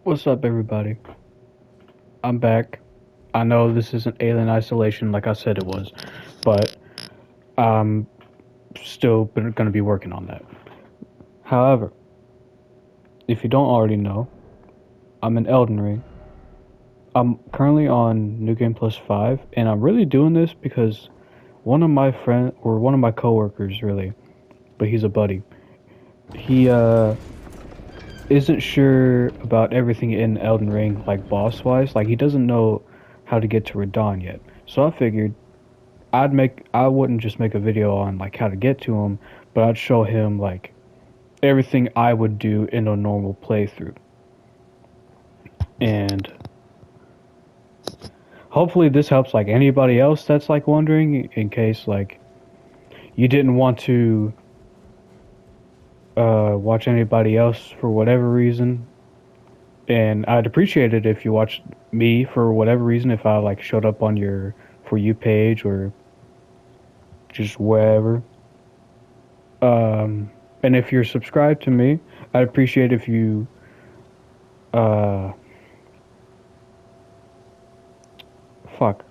What's up, everybody? I'm back. I know this isn't Alien Isolation like I said it was, but I'm still going to be working on that. However, if you don't already know, I'm in Elden Ring. I'm currently on New Game Plus 5, and I'm really doing this because one of my coworkers, really, but he's a buddy. He isn't sure about everything in Elden Ring, like boss wise. Like he doesn't know how to get to Radon yet. So I figured I wouldn't just make a video on like how to get to him, but I'd show him like everything I would do in a normal playthrough. And hopefully this helps like anybody else that's like wondering in case like you didn't want to watch anybody else for whatever reason. And I'd appreciate it if you watched me for whatever reason, if I like showed up on your For You page or just wherever. And if you're subscribed to me, I'd appreciate if you uh fuck.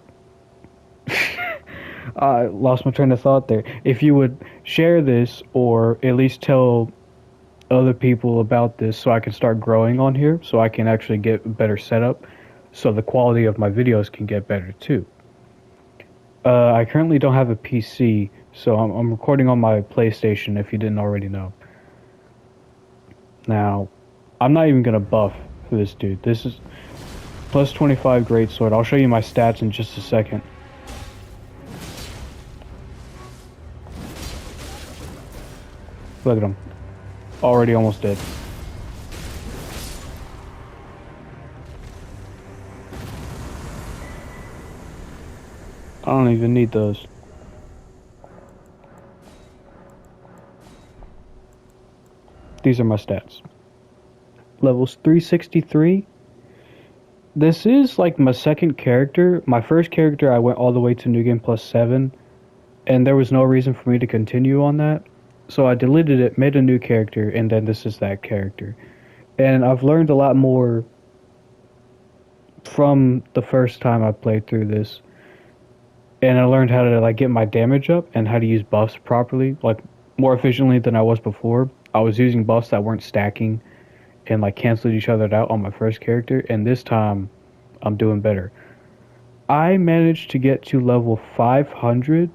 I lost my train of thought there. If you would share this or at least tell other people about this so I can start growing on here, so I can actually get a better setup, so the quality of my videos can get better too. I currently don't have a PC, so I'm recording on my PlayStation if you didn't already know. Now, I'm not even gonna buff for this dude. This is plus 25 greatsword. I'll show you my stats in just a second. Look at him. Already almost dead. I don't even need those. These are my stats. Levels 363. This is like my second character. My first character I went all the way to New Game Plus 7, and there was no reason for me to continue on that. So I deleted it, made a new character, and then this is that character. And I've learned a lot more from the first time I played through this. And I learned how to like get my damage up and how to use buffs properly, like more efficiently than I was before. I was using buffs that weren't stacking and like canceled each other out on my first character, and this time I'm doing better. I managed to get to level 500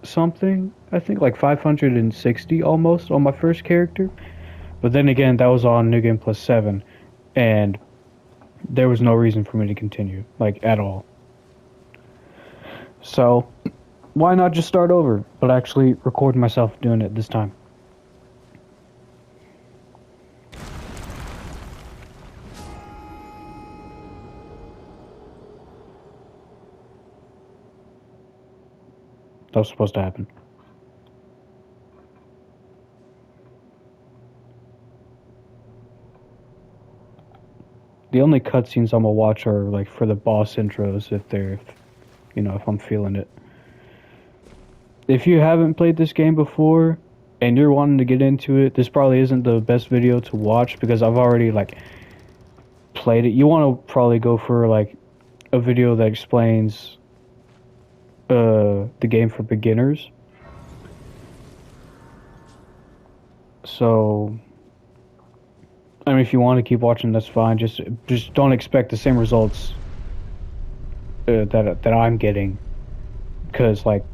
something, I think like 560 almost on my first character. But then again, that was on New Game Plus 7, and there was no reason for me to continue, like at all. So, why not just start over, but actually record myself doing it this time? That was supposed to happen. The only cutscenes I'm gonna watch are like for the boss intros if I'm feeling it. If you haven't played this game before and you're wanting to get into it, this probably isn't the best video to watch because I've already like played it. You want to probably go for like a video that explains the game for beginners. So I mean, if you want to keep watching, that's fine. Just don't expect the same results that I'm getting, because like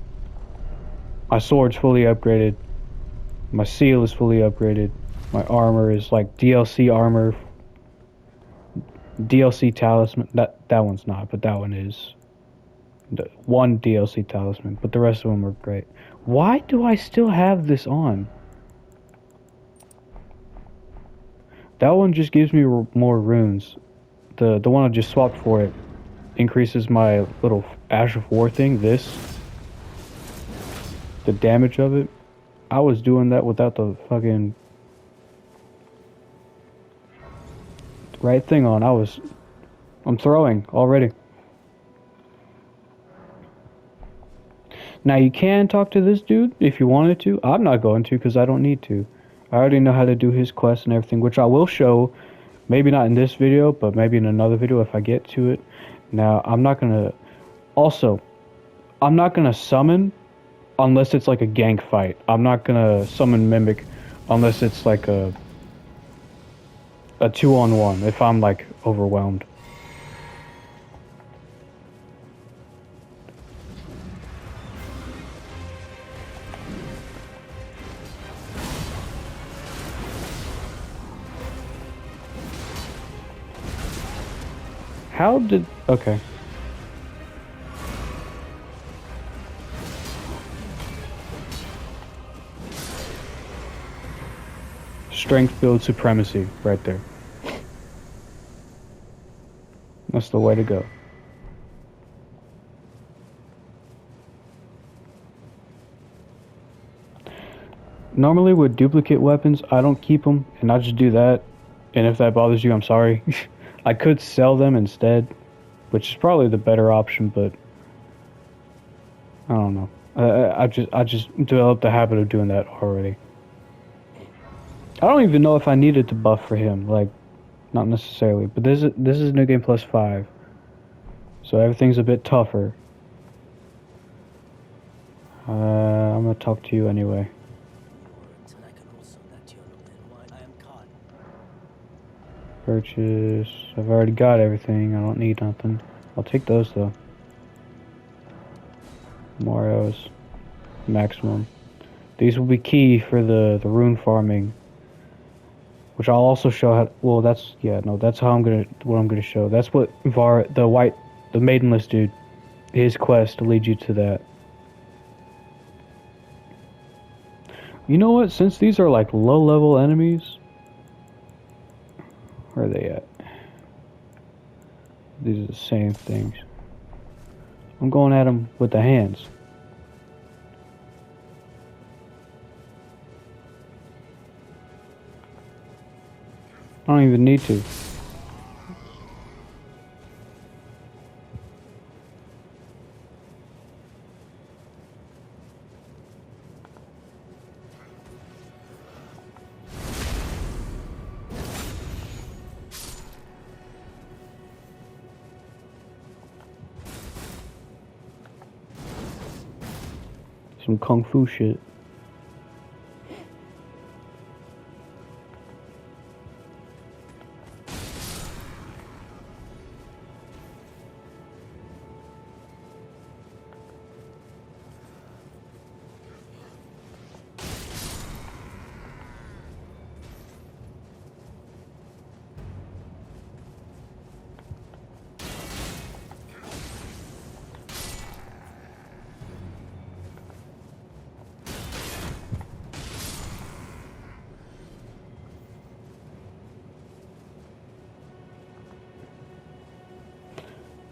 my sword's fully upgraded, my seal is fully upgraded, my armor is like DLC armor, DLC talisman. That one's not, but that one is. The one DLC talisman, but the rest of them are great. Why do I still have this on? That one just gives me more runes. The one I just swapped for it increases my little Ash of War thing. The damage of it. I was doing that without the fucking right thing on. I'm throwing already. Now you can talk to this dude if you wanted to. I'm not going to because I don't need to. I already know how to do his quest and everything, which I will show Maybe not in this video, but maybe in another video if I get to it. Now, I'm not gonna... Also, I'm not gonna summon unless it's like a gank fight. I'm not gonna summon Mimic unless it's like a 2-on-1, if I'm like overwhelmed. How did... Okay. Strength build supremacy right there. That's the way to go. Normally with duplicate weapons, I don't keep them, and I just do that. And if that bothers you, I'm sorry. I could sell them instead, which is probably the better option, but I don't know. I just developed the habit of doing that already. I don't even know if I needed to buff for him, like, not necessarily. But this is New Game Plus 5, so everything's a bit tougher. I'm gonna talk to you anyway. Purchase. I've already got everything. I don't need nothing. I'll take those though. More arrows. Maximum. These will be key for the rune farming. Which I'll also show how... Well, that's... Yeah, no, that's how I'm gonna show. That's what the maidenless dude, his quest to lead you to that. You know what? Since these are like low-level enemies... Where are they at? These are the same things. I'm going at them with the hands. I don't even need to. Some kung fu shit.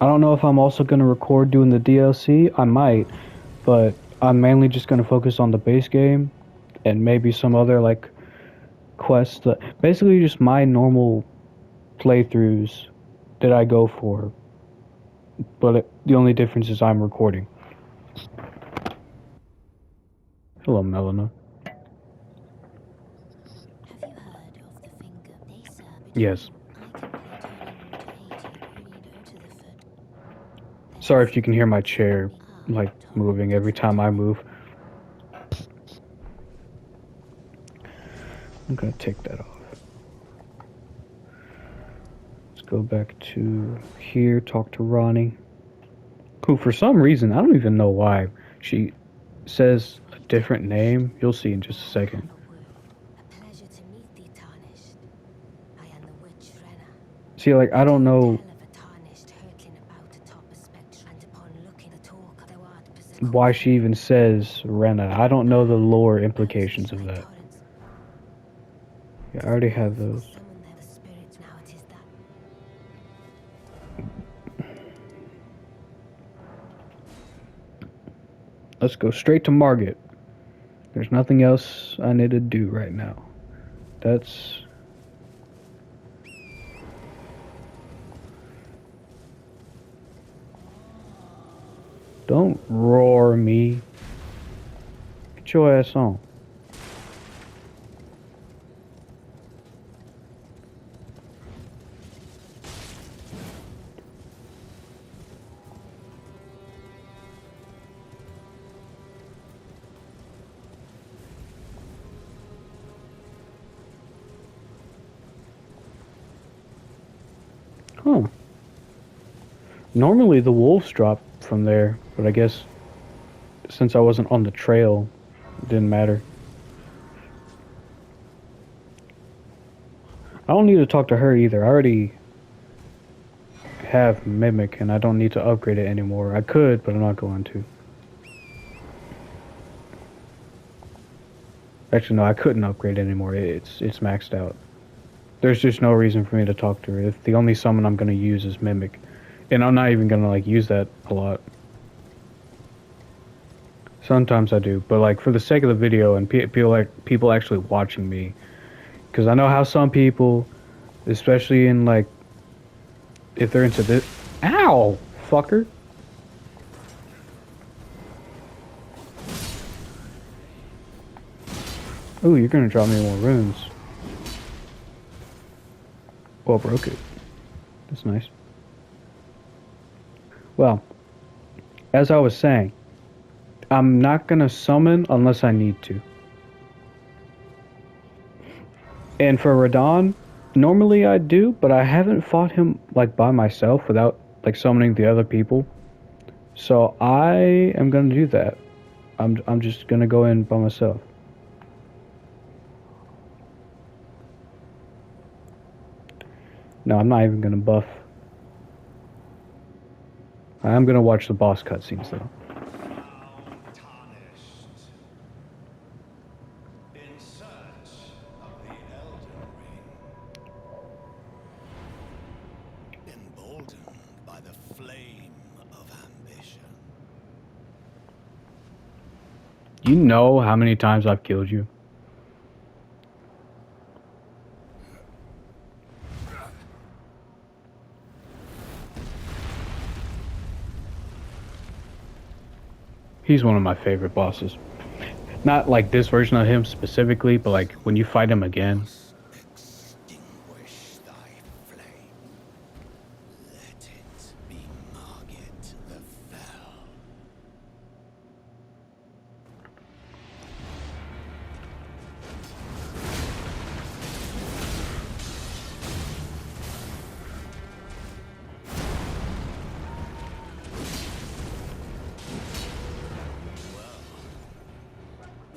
I don't know if I'm also going to record doing the DLC. I might, but I'm mainly just going to focus on the base game and maybe some other like quests. Basically just my normal playthroughs that I go for. But the only difference is I'm recording. Hello, Melina. Have you heard of the finger pacer? Yes. Sorry if you can hear my chair, like, moving every time I move. I'm gonna take that off. Let's go back to here, talk to Ronnie. Who, for some reason, I don't even know why, she says a different name. You'll see in just a second. A pleasure to meet thee, Tarnished. I am the witch Renna. See, like, I don't know why she even says Renna. I don't know the lore implications of that. Yeah, I already have those. Let's go straight to Margit. There's nothing else I need to do right now. That's... Don't roar me. Get your ass on. Oh. Normally the wolves drop from there, but I guess since I wasn't on the trail, it didn't matter. I don't need to talk to her either. I already have Mimic and I don't need to upgrade it anymore. I could, but I'm not going to. Actually, no, I couldn't upgrade it anymore. It's maxed out. There's just no reason for me to talk to her. If the only summon I'm gonna use is Mimic, and I'm not even gonna like use that a lot. Sometimes I do, but like for the sake of the video and people actually watching me, because I know how some people, especially in like if they're into this, ow, fucker. Ooh, you're gonna drop me more runes. Well, broke it. That's nice. Well, as I was saying, I'm not gonna summon unless I need to. And for Radon, normally I do, but I haven't fought him like by myself without like summoning the other people. So I am gonna do that. I'm just gonna go in by myself. No, I'm not even gonna buff. I am gonna watch the boss cutscenes though. In search of the Elden Ring, emboldened by the flame of ambition. You know how many times I've killed you? He's one of my favorite bosses. Not like this version of him specifically, but like when you fight him again. Extinguish thy flame. Let it be Margit the Fell.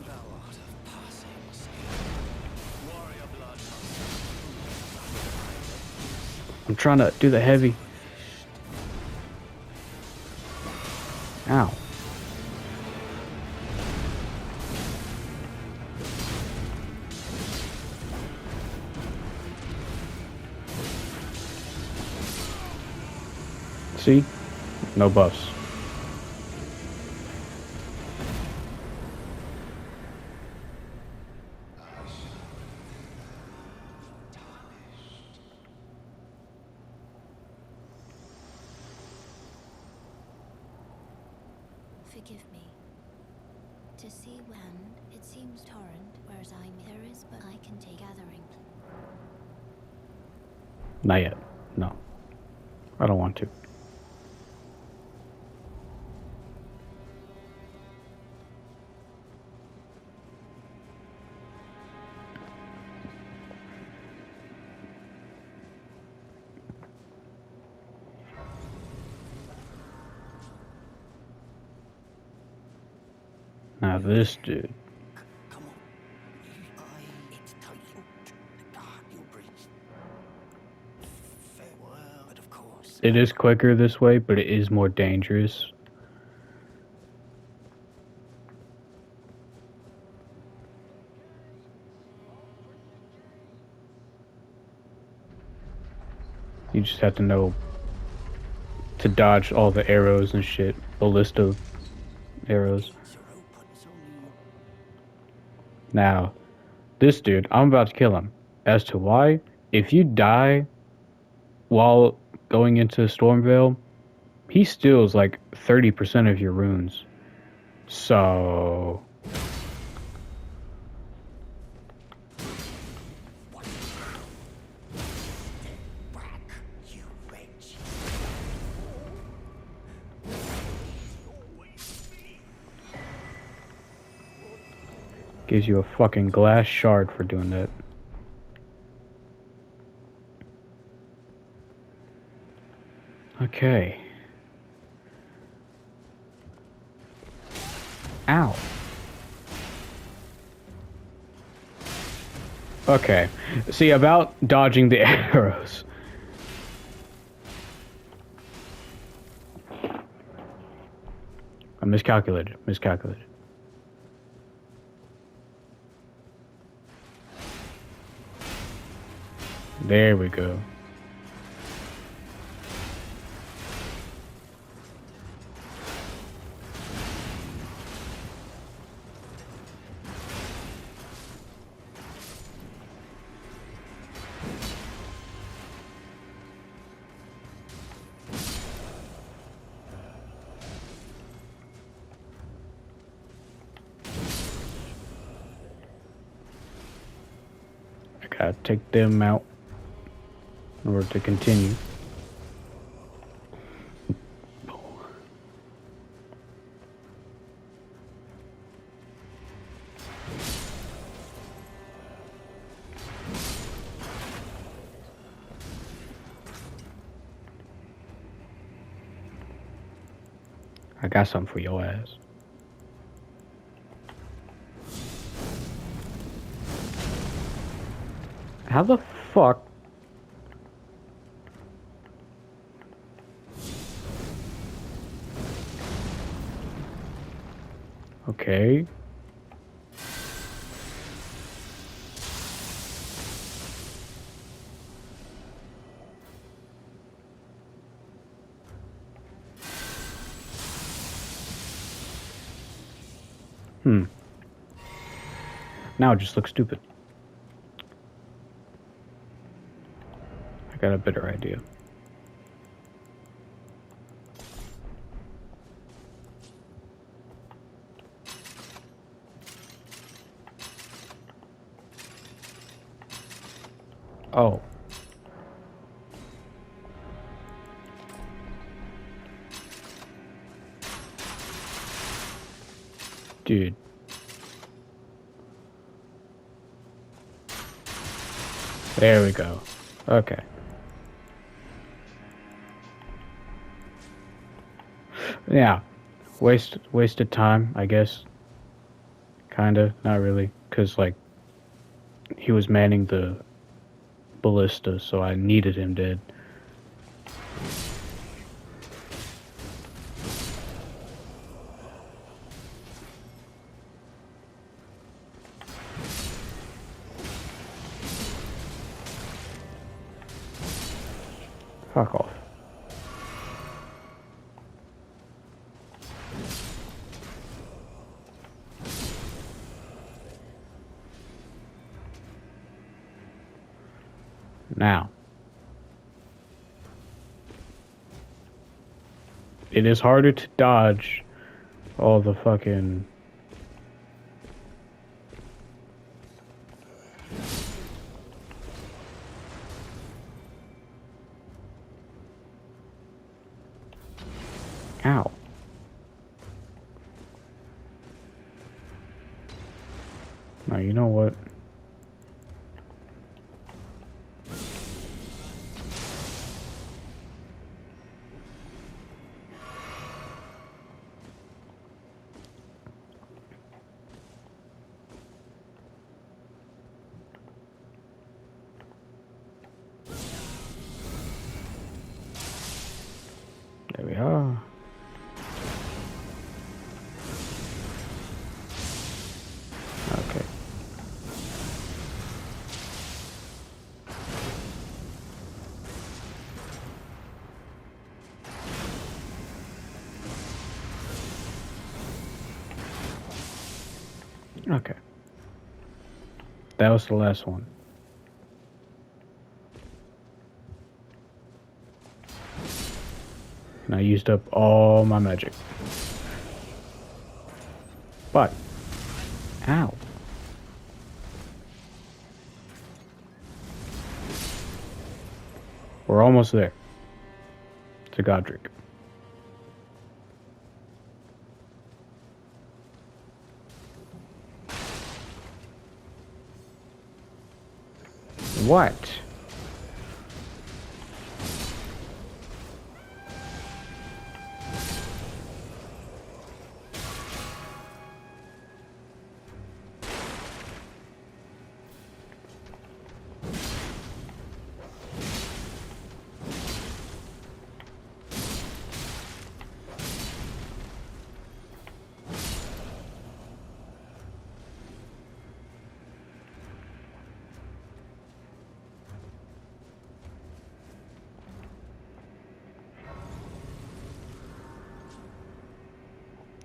Thou art of passing skill. Warrior blood I'm trying to do the heavy. Ow. See? No buffs. Forgive me. To see when it seems torrent, whereas there is, but I can take gathering. Not yet. No. I don't want to. Now this dude. Come on. It's tight. You'll breathe. Farewell, but of course. It is quicker this way, but it is more dangerous. You just have to know to dodge all the arrows and shit. Ballista arrows. Now, this dude, I'm about to kill him. As to why, if you die while going into Stormveil, he steals like 30% of your runes. So... Gives you a fucking glass shard for doing that. Okay. Ow. Okay. See, about dodging the arrows. I miscalculated. There we go. I gotta take them out in order to continue. I got something for your ass. How the fuck? Okay. Now it just looks stupid. I got a better idea. Oh. Dude. There we go. Okay. Yeah. Wasted time, I guess. Kinda, not really. 'Cause, like, he was manning the ballista, so I needed him dead. Fuck off. Now. It is harder to dodge all the fucking... Ow. Now, you know what? There we are. Okay. Okay. That was the last one. And I used up all my magic. But, ow. We're almost there. To Godric. What?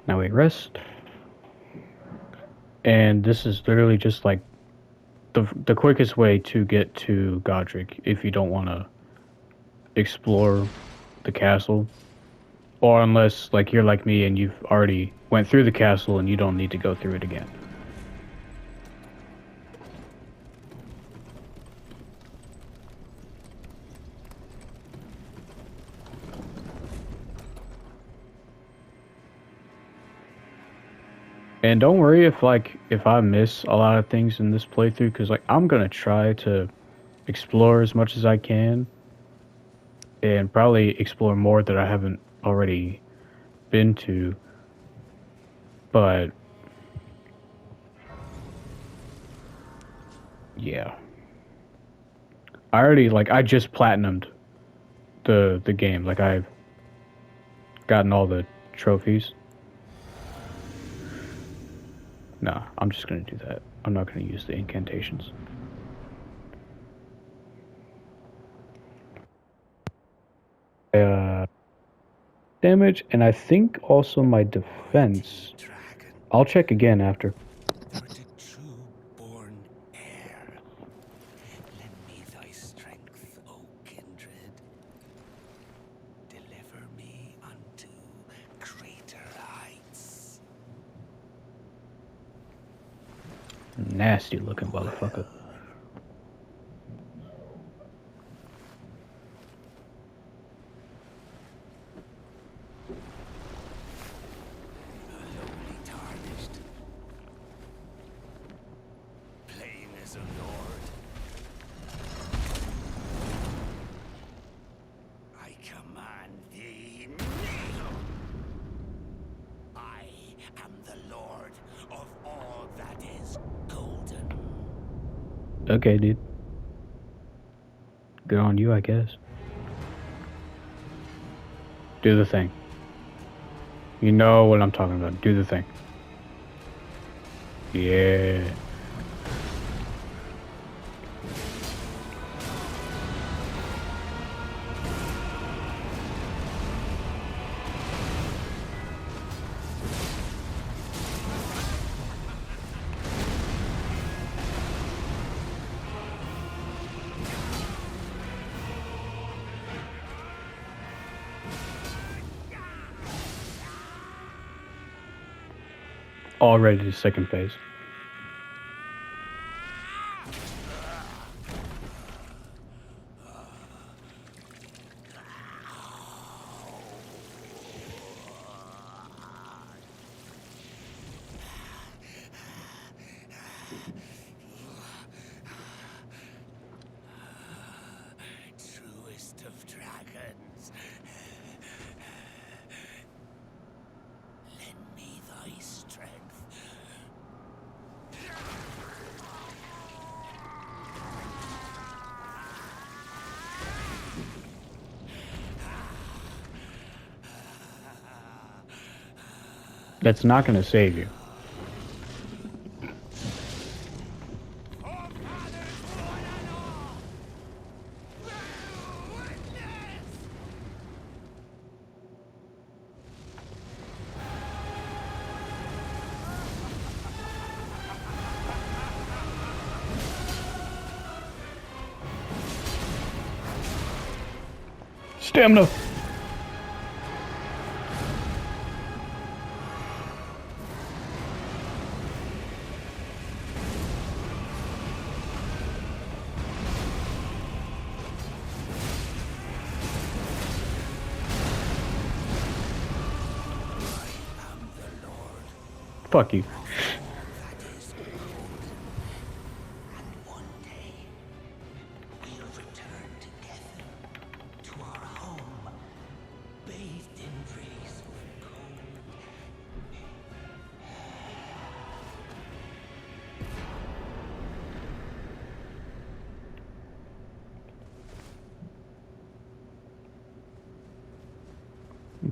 Now we rest. And this is literally just like the quickest way to get to Godric if you don't want to explore the castle. Or unless like you're like me and you've already went through the castle and you don't need to go through it again. And don't worry if I miss a lot of things in this playthrough, because like I'm gonna try to explore as much as I can, and probably explore more that I haven't already been to. But yeah, I just platinumed the game. Like I've gotten all the trophies. Nah, I'm just gonna do that. I'm not gonna use the incantations. Damage, and I think also my defense. Dragon, I'll check again after. for the true born heir. Lend me thy strength, O kindred. Deliver me unto greater heights. Nasty looking motherfucker. Lowly tarnished, plain as a lord. I command thee, kneel! I am the lord of all that is golden. Okay, dude. Good on you, I guess. Do the thing. You know what I'm talking about. Do the thing. Yeah. Already to second phase. Truest of dragons. Lend me thy strength. That's not gonna save you. Stamina. Fuck you. That is golden. And one day we'll return together to our home, bathed in rays of gold.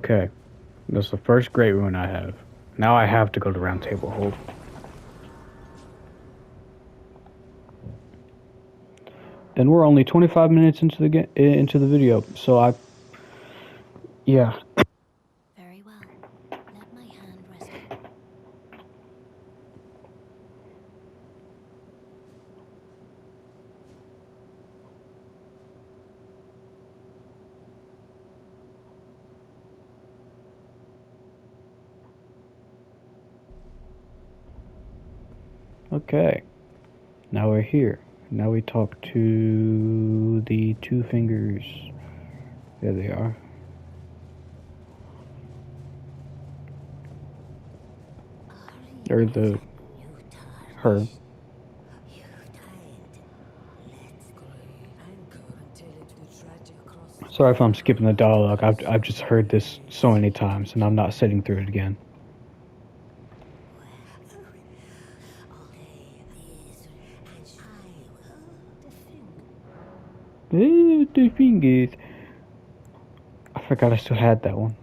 Okay. That's the first great rune I have. Now I have to go to Round Table Hold. And we're only 25 minutes into the video, so yeah. Very well. Let my hand rest Okay. Now we're here. Now we talk to the two fingers. There they are. Or the her. Sorry if I'm skipping the dialogue. I've just heard this so many times, and I'm not sitting through it again. The fingers. I forgot I still had that one.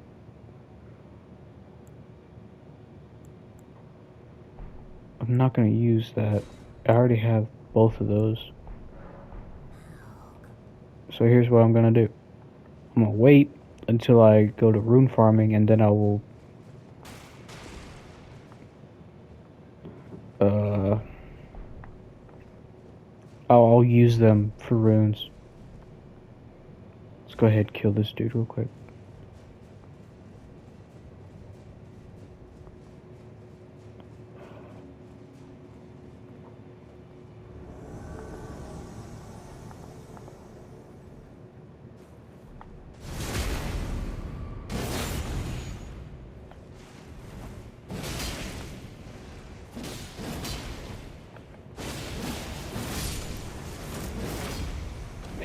I'm not gonna use that. I already have both of those. So here's what I'm gonna do. I'm gonna wait until I go to rune farming, and then I will I'll use them for runes. Let's go ahead and kill this dude real quick.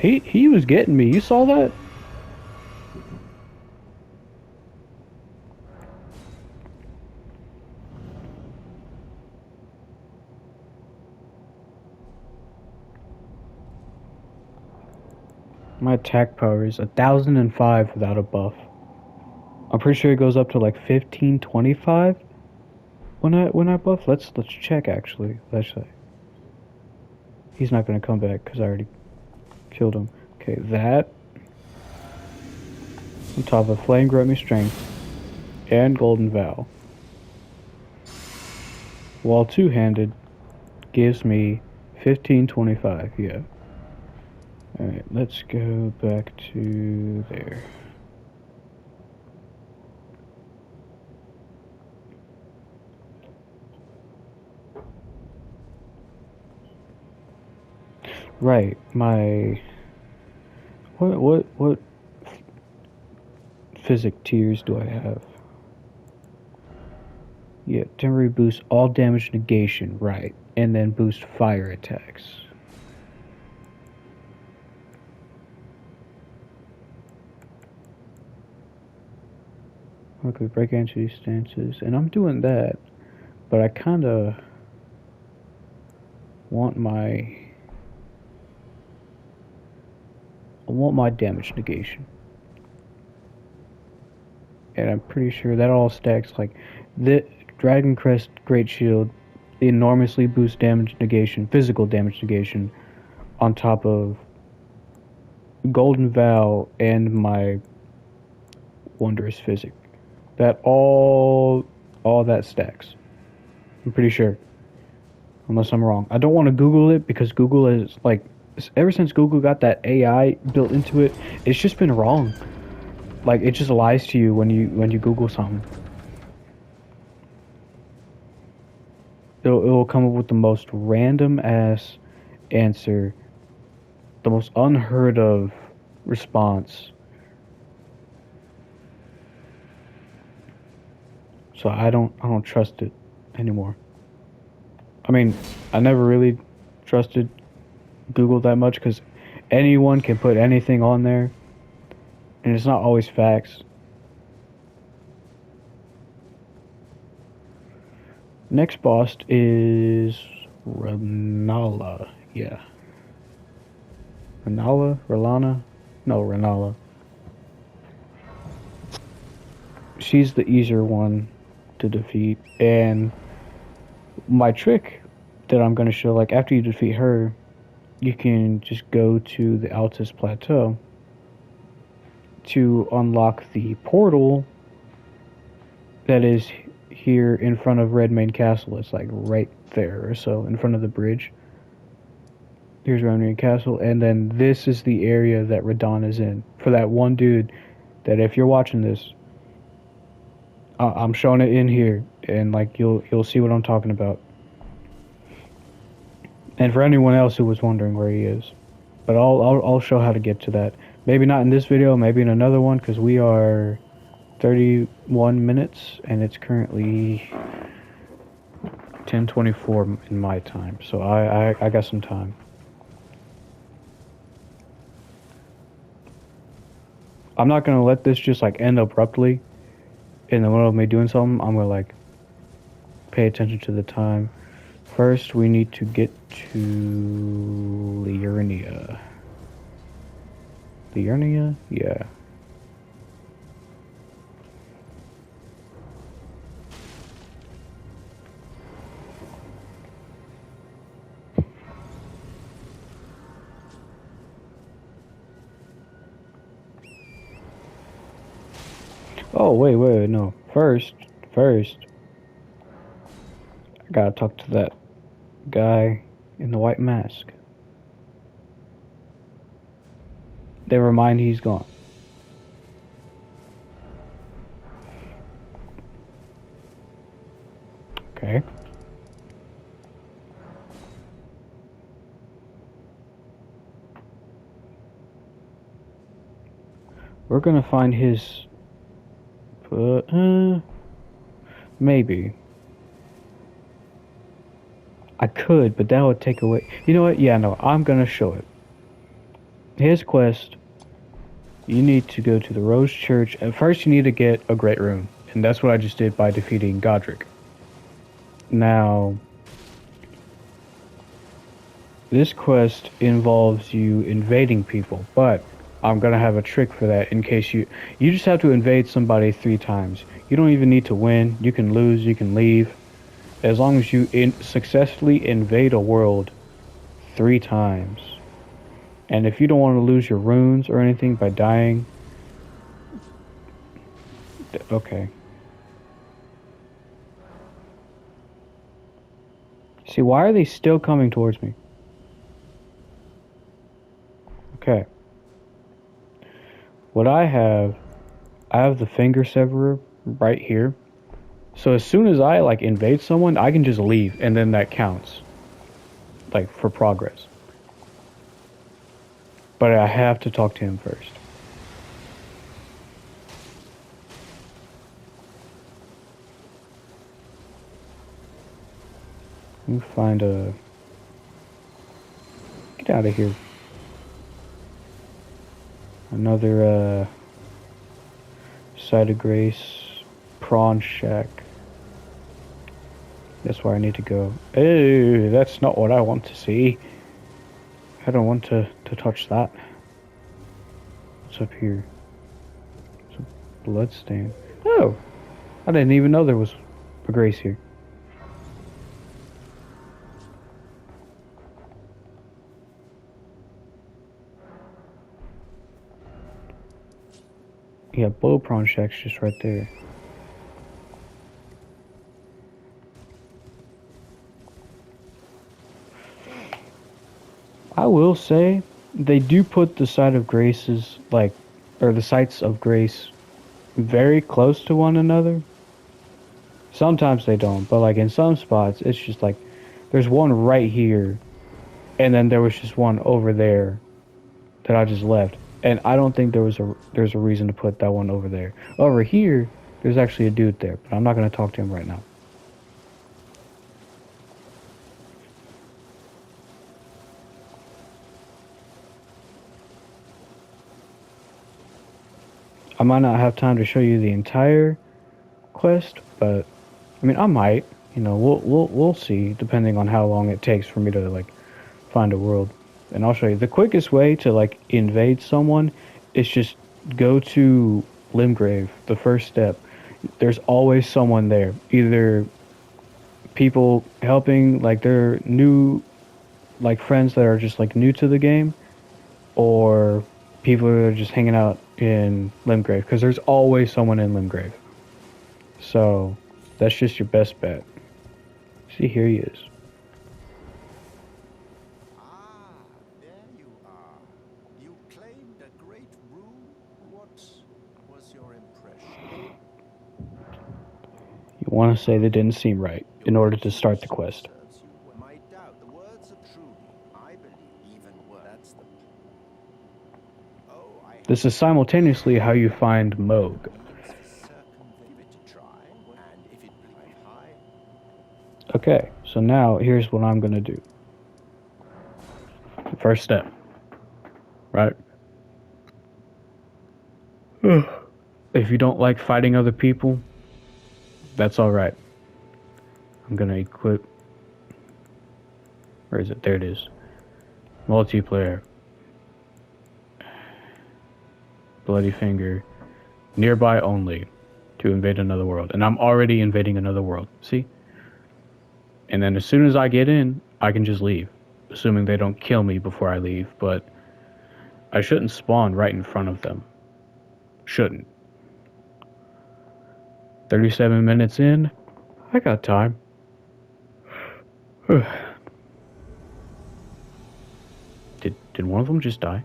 He was getting me. You saw that? My attack power is 1005 without a buff. I'm pretty sure it goes up to like 1525 when I buff. Let's check actually. Let's say he's not gonna come back because I already killed him. Okay, that on top of Flame Grant Me Strength and Golden Vow, while two-handed gives me 1525. Yeah. All right, let's go back to there. Right, my what physic tiers do I have? Yeah, temporary boost all damage negation, right, and then boost fire attacks. Okay, break into these stances, and I'm doing that, but I kinda want my damage negation. And I'm pretty sure that all stacks like the Dragon Crest Great Shield enormously boosts damage negation, physical damage negation, on top of Golden Vow and my Wondrous Physic. That all that stacks. I'm pretty sure. Unless I'm wrong. I don't want to Google it because Google is like, ever since Google got that AI built into it, it's just been wrong. Like, it just lies to you when you Google something. It will come up with the most random ass answer, the most unheard of response. So I don't trust it anymore. I mean, I never really trusted Google that much because anyone can put anything on there, and it's not always facts. Next boss is Renala. Yeah. Renala? No, Renala. She's the easier one to defeat, and my trick that I'm going to show, like after you defeat her, you can just go to the Altus Plateau to unlock the portal that is here in front of Redmane Castle. It's like right there or so in front of the bridge. Here's Redmane Castle, and then this is the area that Radon is in. For that one dude that, if you're watching this, I'm showing it in here, and like you'll see what I'm talking about. And for anyone else who was wondering where he is. But I'll show how to get to that. Maybe not in this video, maybe in another one, because we are 31 minutes, and it's currently 10:24 in my time. So I got some time. I'm not gonna let this just like end abruptly in the middle of me doing something. I'm gonna like pay attention to the time. First, we need to get to Liurnia. Liurnia? Yeah. Oh, wait, no. First, I gotta talk to that guy in the white mask. Never mind, he's gone. Okay. We're gonna find his... maybe. I could, but that would take away... You know what? Yeah, no, I'm gonna show it. His quest, you need to go to the Rose Church. At first, you need to get a Great Rune. And that's what I just did by defeating Godric. Now, this quest involves you invading people, but I'm gonna have a trick for that in case you just have to invade somebody 3 times. You don't even need to win. You can lose, you can leave. As long as you successfully invade a world 3 times. And if you don't want to lose your runes or anything by dying, okay. See, why are they still coming towards me? Okay. What I have the finger severer right here. So as soon as I like invade someone, I can just leave, and then that counts, like for progress. But I have to talk to him first. Let me find a... Get out of here. Another Site of Grace, Prawn Shack. That's where I need to go. Ew, that's not what I want to see. I don't want to touch that. What's up here? It's a bloodstain. Oh! I didn't even know there was a Grace here. Yeah, Blow Prawn Shack's just right there. I will say, they do put the Site of Graces, like, or the Sites of Grace very close to one another. Sometimes they don't, but like in some spots, it's just like, there's one right here, and then there was just one over there that I just left. And I don't think there's a reason to put that one over there. Over here, there's actually a dude there, but I'm not going to talk to him right now. I might not have time to show you the entire quest, but I mean I might. You know, we'll see depending on how long it takes for me to like find a world. And I'll show you the quickest way to like invade someone is just go to Limgrave. The first step. There's always someone there. Either people helping like their new like friends that are just like new to the game, or people that are just hanging out in Limgrave, because there's always someone in Limgrave. So that's just your best bet. See, here he is. Ah, there you are. You claimed a great rune. What was your impression? You want to say that didn't seem right in order to start the quest. My doubt, the words are true. This is simultaneously how you find Moog. Give it a try, and if it plays high, Okay, so now here's what I'm gonna do. First step, right? If you don't like fighting other people, that's alright. I'm gonna equip. Where is it? There it is. Multiplayer. Bloody finger. Nearby only. To invade another world. And I'm already invading another world. See? And then as soon as I get in, I can just leave. Assuming they don't kill me before I leave. But I shouldn't spawn right in front of them. Shouldn't. 37 minutes in. I got time. Did one of them just die?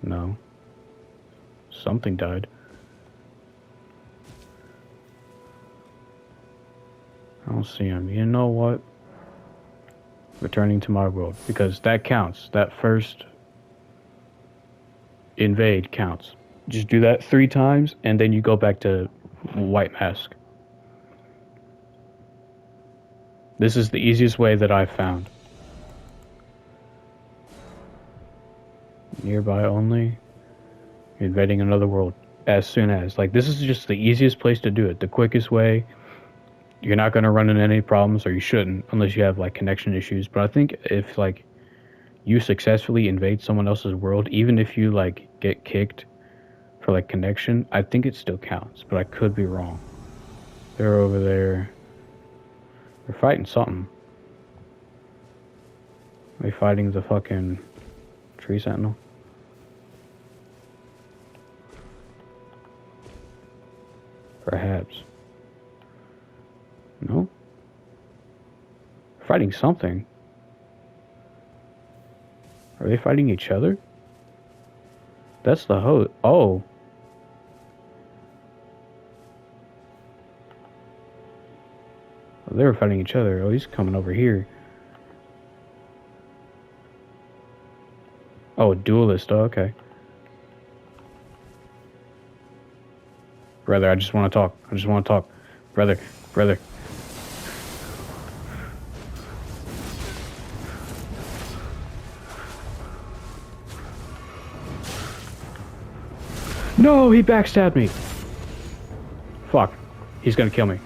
No. Something died. I don't see him. You know what? Returning to my world. Because that counts. That first invade counts. Just do that 3 times, and then you go back to White Mask. This is the easiest way that I've found. Nearby only. Invading another world as soon as. Like, this is just the easiest place to do it. The quickest way. You're not going to run into any problems, or you shouldn't, unless you have, like, connection issues. But I think if, like, you successfully invade someone else's world, even if you, like, get kicked for, like, connection, I think it still counts. But I could be wrong. They're over there. They're fighting something. Are they fighting the fucking tree sentinel? Perhaps. No? Fighting something. Are they fighting each other? That's the host. Oh. They were fighting each other. Oh, he's coming over here. Oh, a duelist. Oh, okay. Brother, I just want to talk. I just want to talk. Brother. No, he backstabbed me. Fuck. He's gonna kill me.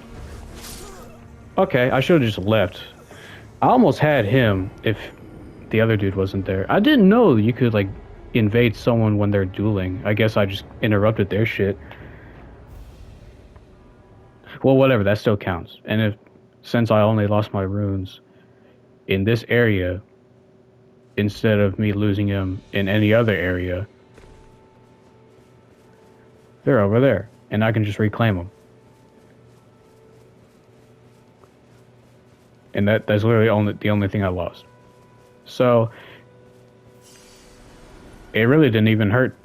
Okay, I should have just left. I almost had him if the other dude wasn't there. I didn't know you could, like, invade someone when they're dueling. I guess I just interrupted their shit. Well, whatever, that still counts. And since I only lost my runes in this area, instead of me losing them in any other area, they're over there. And I can just reclaim them. And that's literally the only thing I lost. So it really didn't even hurt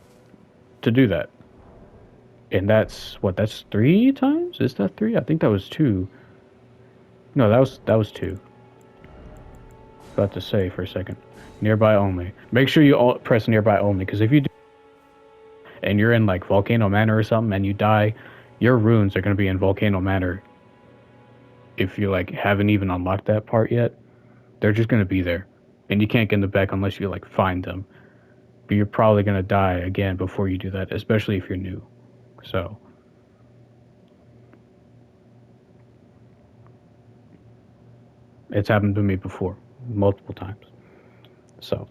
to do that. And that's 3 times? Is that 3? I think that was 2. No, that was 2. About to say for a second. Nearby only. Make sure you all press nearby only, because if you do and you're in, like, Volcano Manor or something and you die, your runes are going to be in Volcano Manor. If you, like, haven't even unlocked that part yet, they're just going to be there. And you can't get them back unless you, like, find them. But you're probably going to die again before you do that, especially if you're new. So it's happened to me before, multiple times. So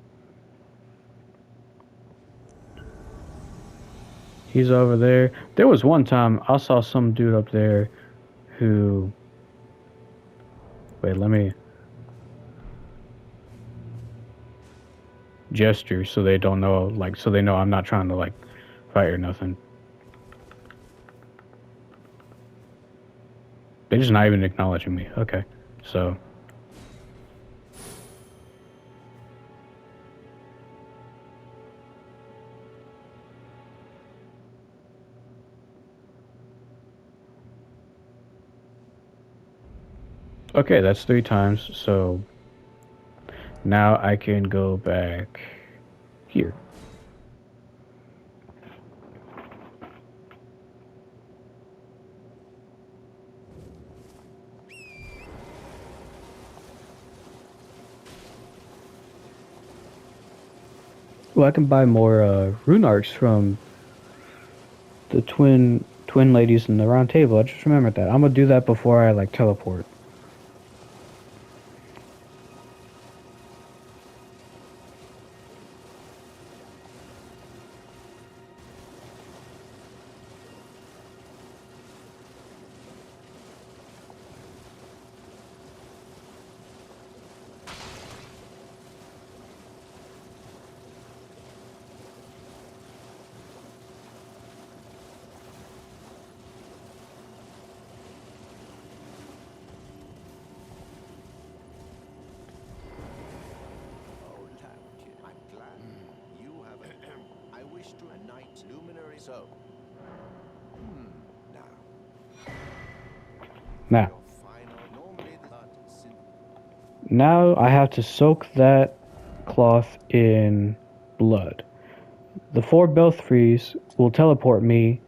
he's over there. There was one time I saw some dude up there who... Wait, let me... gesture so they don't know, like, so they know I'm not trying to, like, fight or nothing. They're just not even acknowledging me. Okay, so... Okay, that's 3 times, so... Now I can go back here. Well, I can buy more rune arcs from the twin ladies in the round table. I just remembered that. I'm gonna do that before I like teleport. Oh, Lapkin, I'm glad you have a... I wish to a night luminary so. Now, Now, your final... Normally the blood sin... now I have to soak that cloth in blood. The 4 belfries will teleport me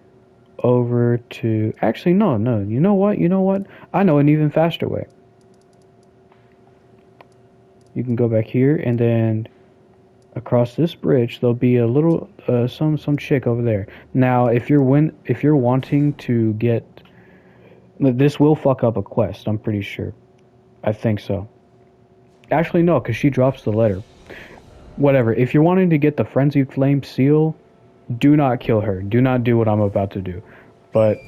over to... Actually, no. You know what? I know an even faster way. You can go back here, and then across this bridge, there'll be a little some chick over there. Now, if you're wanting to get... This will fuck up a quest, I'm pretty sure. I think so. Actually, no, because she drops the letter. Whatever. If you're wanting to get the Frenzied Flame seal, do not kill her. Do not do what I'm about to do. But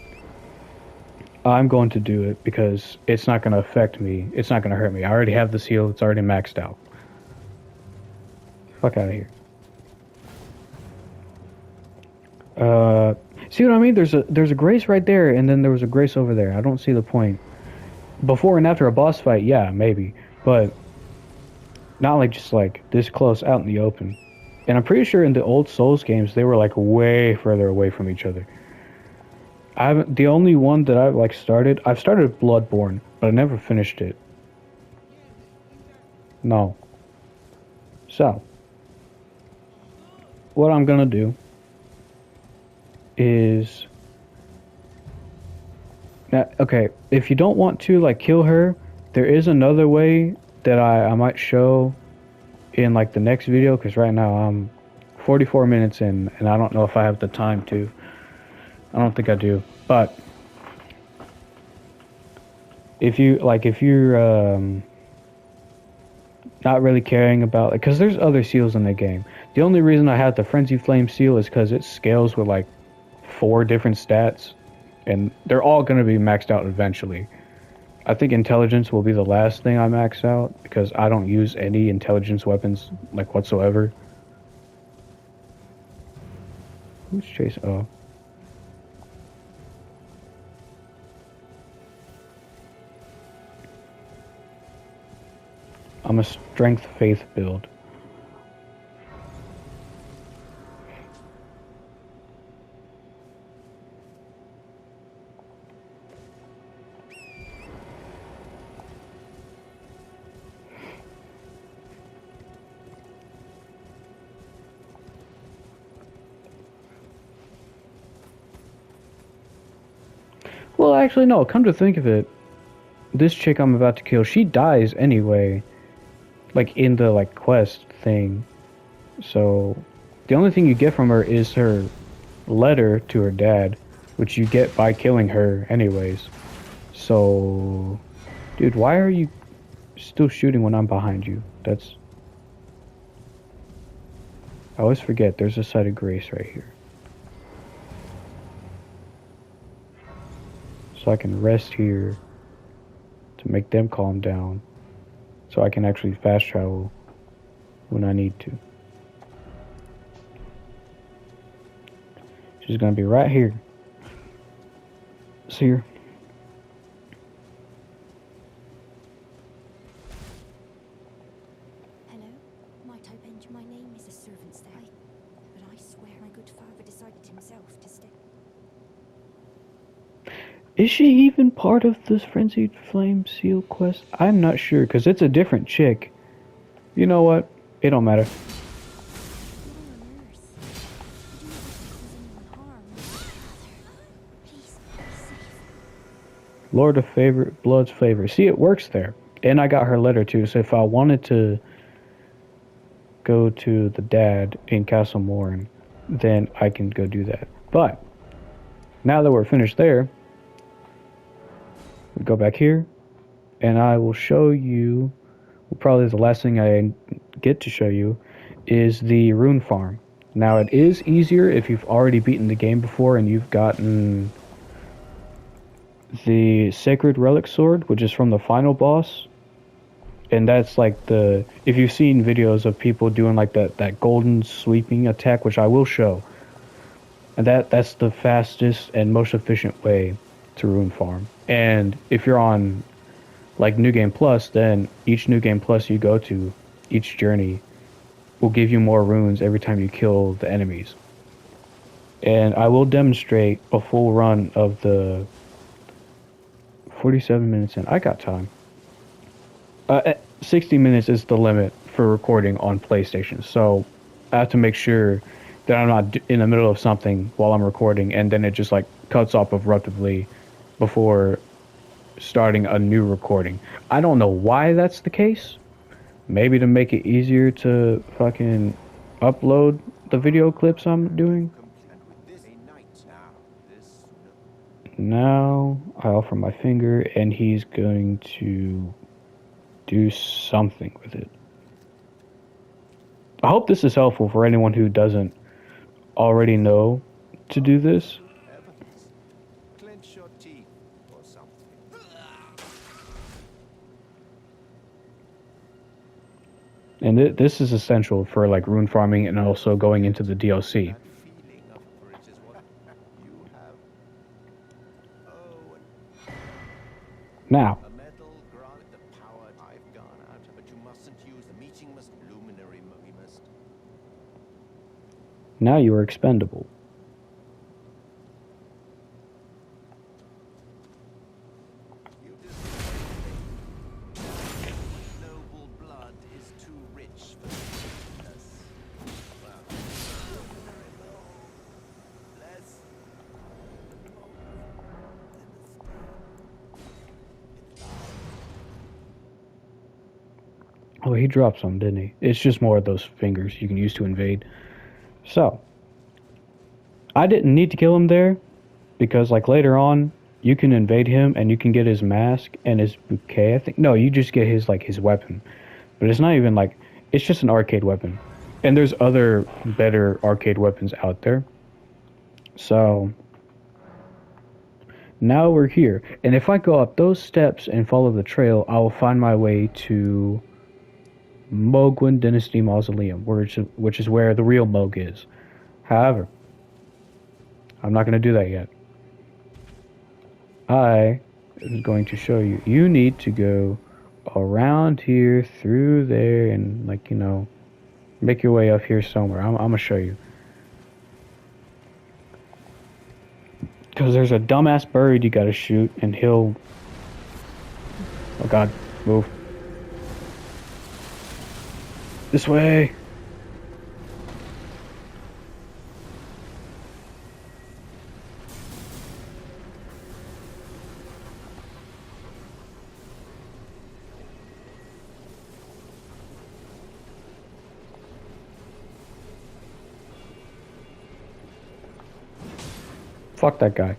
I'm going to do it because it's not going to affect me. It's not going to hurt me. I already have the seal. It's already maxed out. Fuck out of here. See what I mean? There's a grace right there, and then there was a grace over there. I don't see the point. Before and after a boss fight, yeah, maybe. But not like just like this close out in the open. And I'm pretty sure in the old Souls games, they were like way further away from each other. The only one that I've started Bloodborne, but I never finished it. No. So, what I'm gonna do is... Now, okay, if you don't want to like kill her, there is another way that I might show in like the next video, because right now I'm 44 minutes in and I don't know if I have the time to. I don't think I do. But if you're not really caring about, because there's other seals in the game. The only reason I have the Frenzy Flame seal is because it scales with like 4 different stats, and they're all going to be maxed out eventually. I think intelligence will be the last thing I max out, because I don't use any intelligence weapons like whatsoever. Who's chasing? Oh. I'm a strength faith build. Well, actually, no. Come to think of it, this chick I'm about to kill, she dies anyway. Like, in the, like, quest thing. So, the only thing you get from her is her letter to her dad, which you get by killing her anyways. So, dude, why are you still shooting when I'm behind you? That's... I always forget, there's a site of grace right here. So I can rest here to make them calm down, so I can actually fast travel when I need to. She's gonna be right here. See her? Hello? Might I venture my name is a servant's there? But I swear my good father decided himself to stay. Is she even part of this Frenzied Flame Seal quest? I'm not sure, because it's a different chick. You know what? It don't matter. Lord of Favor, Blood's Favor. See, it works there. And I got her letter too, so if I wanted to go to the dad in Castle Morn, then I can go do that. But, now that we're finished there, we go back here, and I will show you, probably the last thing I get to show you, is the rune farm. Now, it is easier if you've already beaten the game before and you've gotten the Sacred Relic Sword, which is from the final boss. And that's like the, if you've seen videos of people doing like that golden sweeping attack, which I will show, and that's the fastest and most efficient way to rune farm. And if you're on like New Game Plus, then each New Game Plus you go to, each journey will give you more runes every time you kill the enemies. And I will demonstrate a full run of the 47 minutes in. I got time. 60 minutes is the limit for recording on PlayStation, so I have to make sure that I'm not in the middle of something while I'm recording and then it just like cuts off abruptly before starting a new recording. I don't know why that's the case. Maybe to make it easier to fucking upload the video clips I'm doing. Now I offer my finger and he's going to do something with it. I hope this is helpful for anyone who doesn't already know to do this. Clench your teeth or something. And this is essential for like rune farming and also going into the DLC. That feeling of courage is what you have. Oh, Now, a metal grant the power I've gone out, but you mustn't use the meeting must luminary we must. now you are expendable. You disappoint me. Noble blood is too rich for us. Well, very well. Less. Oh, he dropped some, didn't he? It's just more of those fingers you can use to invade. So, I didn't need to kill him there, because like later on, you can invade him and you can get his mask and his bouquet, I think. No, you just get his like his weapon. But it's not even like, it's just an arcade weapon. And there's other better arcade weapons out there. So, now we're here. And if I go up those steps and follow the trail, I will find my way to Mogwin Dynasty Mausoleum, which is where the real Moog is. However, I'm not going to do that yet. I am going to show you. You need to go around here, through there, and like, you know, make your way up here somewhere. I'm going to show you. Because there's a dumbass bird you got to shoot, and he'll... Oh god, move. This way. Fuck that guy.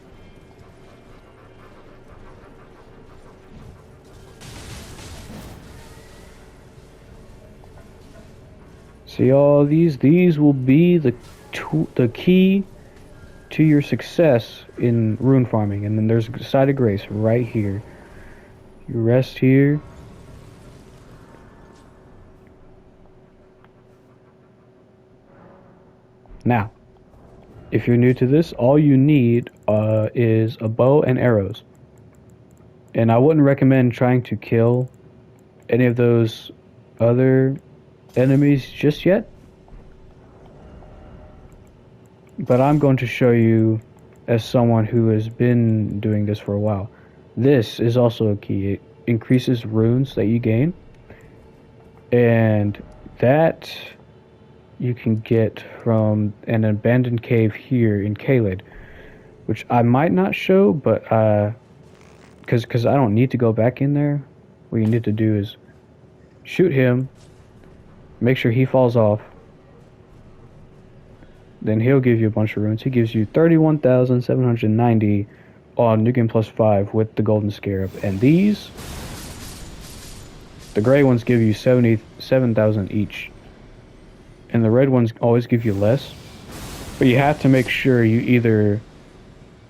See all these? These will be the key to your success in rune farming. And then there's a site of grace right here. You rest here. Now, if you're new to this, all you need is a bow and arrows. And I wouldn't recommend trying to kill any of those other enemies just yet. But I'm going to show you as someone who has been doing this for a while. This is also a key. It increases runes that you gain. And that you can get from an abandoned cave here in Kaled, which I might not show, but because I don't need to go back in there. What you need to do is shoot him, make sure he falls off, then he'll give you a bunch of runes. He gives you 31,790 on New Game Plus 5 with the Golden Scarab, and these, the gray ones give you 77,000 each, and the red ones always give you less, but you have to make sure you either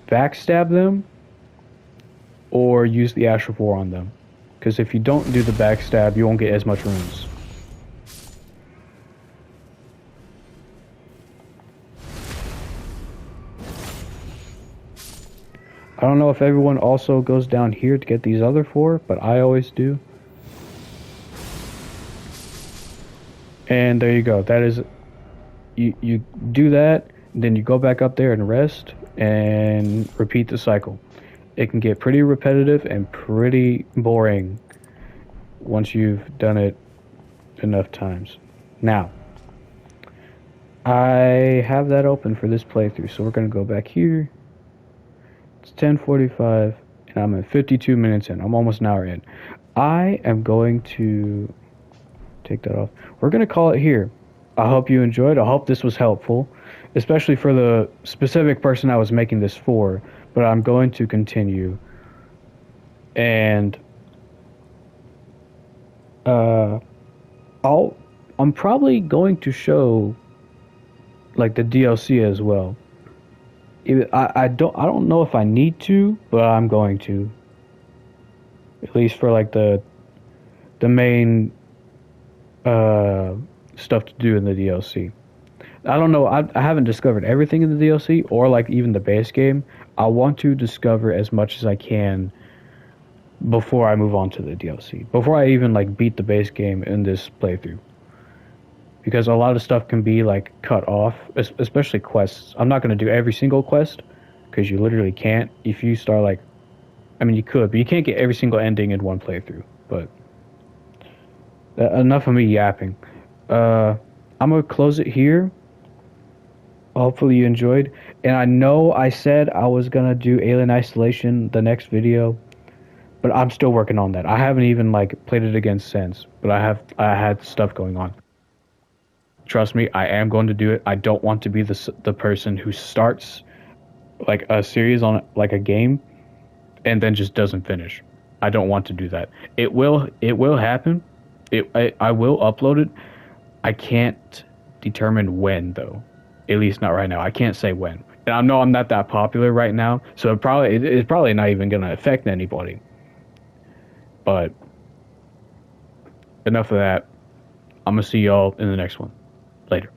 backstab them or use the Ash of War on them, because if you don't do the backstab, you won't get as much runes. I don't know if everyone also goes down here to get these other 4, but I always do. And there you go. That is, you do that, then you go back up there and rest, and repeat the cycle. It can get pretty repetitive and pretty boring once you've done it enough times. Now, I have that open for this playthrough, so we're going to go back here. It's 10:45, and I'm at 52 minutes in. I'm almost an hour in. I am going to take that off. We're going to call it here. I hope you enjoyed. I hope this was helpful, especially for the specific person I was making this for. But I'm going to continue. And I'm probably going to show like the DLC as well. I don't know if I need to, but I'm going to. At least for like the main stuff to do in the DLC. I don't know. I haven't discovered everything in the DLC or like even the base game. I want to discover as much as I can before I move on to the DLC. Before I even like beat the base game in this playthrough. Because a lot of stuff can be like cut off, especially quests. I'm not going to do every single quest because you literally can't. If you start like, I mean you could, but you can't get every single ending in one playthrough. But enough of me yapping. I'm going to close it here. Hopefully you enjoyed. And I know I said I was going to do Alien Isolation the next video, but I'm still working on that. I haven't even like played it again since, but I had stuff going on. Trust me, I am going to do it. I don't want to be the person who starts like a series on like a game and then just doesn't finish. I don't want to do that. It will happen. I will upload it. I can't determine when though. At least not right now. I can't say when. And I know I'm not that popular right now, so it's probably not even going to affect anybody. But enough of that. I'm going to see y'all in the next one. Later.